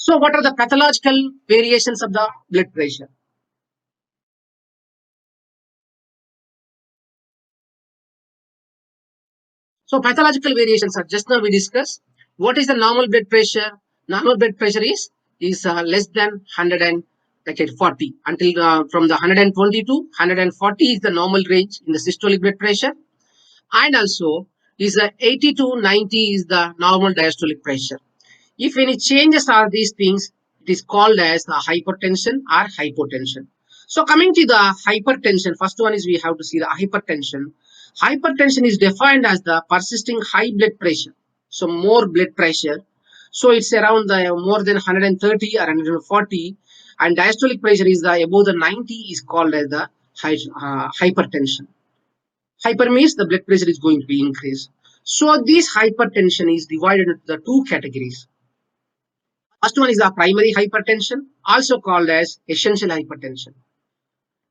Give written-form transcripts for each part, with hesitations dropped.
So what are the pathological variations of the blood pressure? So pathological variations are just now we discussed. What is the normal blood pressure? Normal blood pressure is less than 100 and like 40 until from the 120 to 140 is the normal range in the systolic blood pressure, and also is 80 to 90 is the normal diastolic pressure. If any changes are these things, it is called as the hypertension or hypotension. So coming to the hypertension, first one is we have to see the hypertension. Hypertension is defined as the persisting high blood pressure. So more blood pressure. So it's around the more than 130 or 140, and diastolic pressure is the above the 90 is called as the hypertension. Hyper means the blood pressure is going to be increased. So this hypertension is divided into the two categories. First one is the primary hypertension, also called as essential hypertension.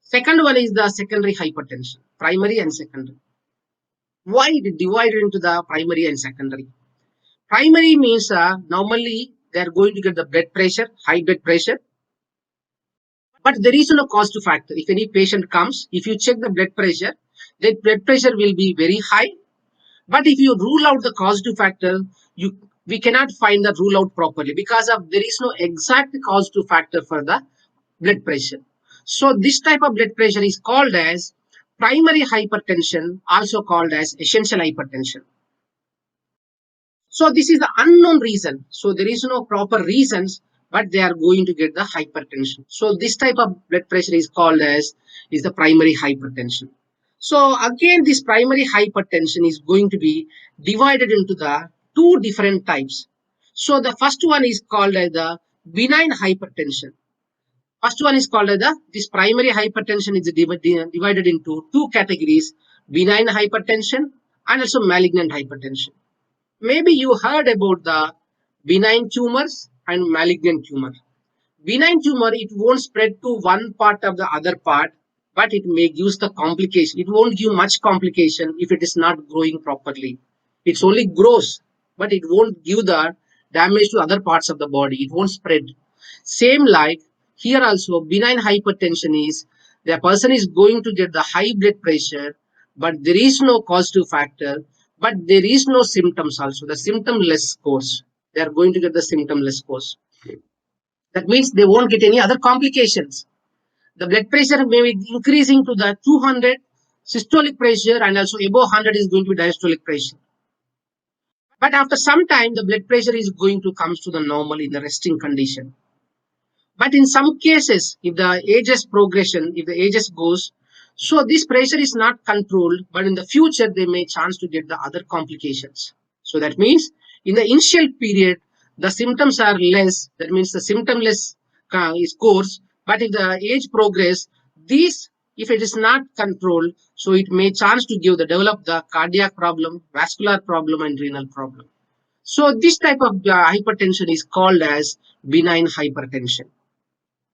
Second one is the secondary hypertension, primary and secondary. Why it is divided into the primary and secondary? Primary means normally they are going to get the blood pressure, high blood pressure, but there is no cause to factor. If any patient comes, if you check the blood pressure, the blood pressure will be very high. But if you rule out the causative factor, you we cannot find the rule out properly because of there is no exact causative factor for the blood pressure. So this type of blood pressure is called as primary hypertension, also called as essential hypertension. So this is the unknown reason. So there is no proper reasons, but they are going to get the hypertension. So this type of blood pressure is called as is the primary hypertension. So again, this primary hypertension is going to be divided into the two different types. So the first one is called as the benign hypertension. First one is called as the this primary hypertension is divided into two categories: benign hypertension and also malignant hypertension. Maybe you heard about the benign tumors and malignant tumor. Benign tumor, it won't spread to one part of the other part, but it may give the complication. It won't give much complication if it is not growing properly. It's only grows, but it won't give the damage to other parts of the body. It won't spread. Same like here also, benign hypertension is the person is going to get the high blood pressure, but there is no causative factor, but there is no symptoms also. The symptomless course. They are going to get the symptomless course. That means they won't get any other complications. The blood pressure may be increasing to the 200 systolic pressure, and also above 100 is going to be diastolic pressure. But after some time, the blood pressure is going to come to the normal in the resting condition. But in some cases, if the ages progression, if the ages goes, so this pressure is not controlled, but in the future they may chance to get the other complications. So that means in the initial period, the symptoms are less. That means the symptomless is course. But if the age progress, these if it is not controlled, so it may chance to give the develop the cardiac problem, vascular problem, and renal problem. So this type of hypertension is called as benign hypertension.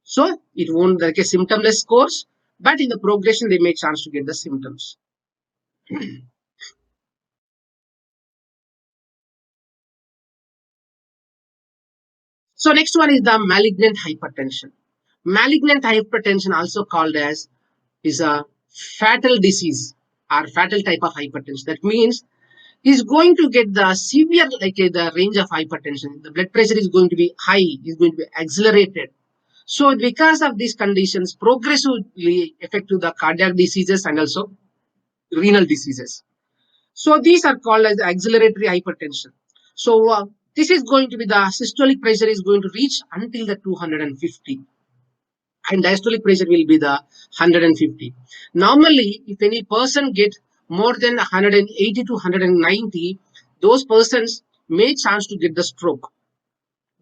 So it won't like a symptomless course, but in the progression they may chance to get the symptoms. So next one is the malignant hypertension. Malignant hypertension, also called as, is a fatal disease or fatal type of hypertension. That means is going to get the severe like the range of hypertension. The blood pressure is going to be high, is going to be accelerated. So because of these conditions, progressively affect to the cardiac diseases and also renal diseases. So these are called as acceleratory hypertension. So this is going to be the systolic pressure is going to reach until the 250, and diastolic pressure will be the 150. Normally, if any person get more than 180 to 190, those persons may chance to get the stroke.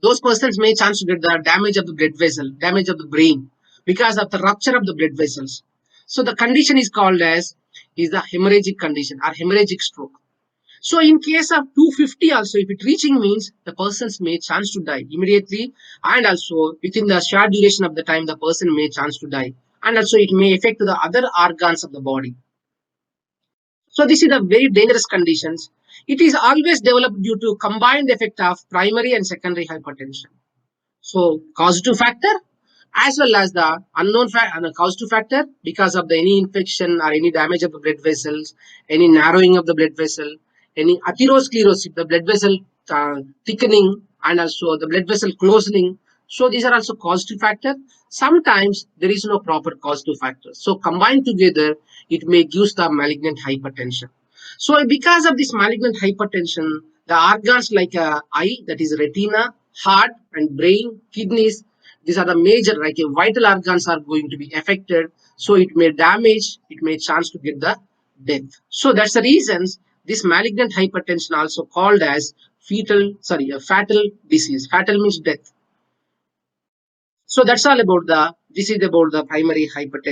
Those persons may chance to get the damage of the blood vessel, damage of the brain because of the rupture of the blood vessels. So the condition is called as is the hemorrhagic condition or hemorrhagic stroke. So in case of 250 also, if it reaching means the persons may chance to die immediately, and also within the short duration of the time the person may chance to die, and also it may affect the other organs of the body. So this is a very dangerous conditions. It is always developed due to combined effect of primary and secondary hypertension. So causative factor as well as the unknown causative factor because of the any infection or any damage of the blood vessels, any narrowing of the blood vessel, any atherosclerosis, the blood vessel thickening, and also the blood vessel closing. So these are also causative factor. Sometimes there is no proper causative factor. So combined together, it may give the malignant hypertension. So because of this malignant hypertension, the organs like eye, that is retina, heart and brain, kidneys, these are the major, like vital organs are going to be affected. So it may damage, it may chance to get the death. So that's the reasons this malignant hypertension also called as a fatal disease. Fatal means death. So that's all about this is about the primary hypertension.